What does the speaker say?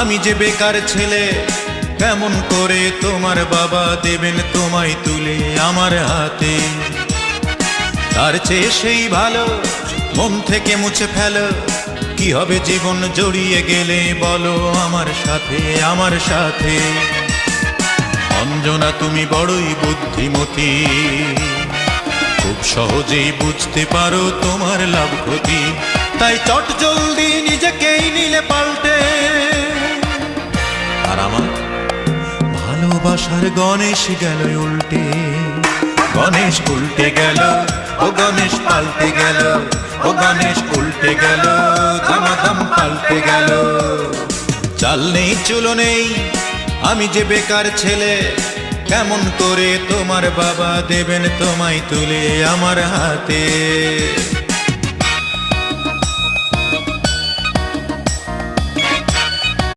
আমি যে বেকার ছেলে, কেমন করে তোমার বাবা দেবেন তোমায় তুলে আমার হাতে? তার চেয়ে সেই ভালো মন থেকে মুছে ফেলো। কি হবে জীবন জড়িয়ে গেলে বলো আমার সাথে, আমার সাথে। অঞ্জনা তুমি বড়ই বুদ্ধিমতী, খুব সহজেই বুঝতে পারো তোমার লাভ ক্ষতি। তাই চট জলদি নিজেকেই নিলে পাল্টে। আর আমার ভালোবাসার গণেশ গেল উল্টে। গণেশ উল্টে গেল, ও গণেশ পাল্টে গেল, ও গণেশ উল্টে গেল, দামাদাম পাল্টে গেল। চাল নেই চুলো নেই, আমি যে বেকার ছেলে, কেমন করে তোমার বাবা দেবেন তোমায় তুলে আমার হাতে?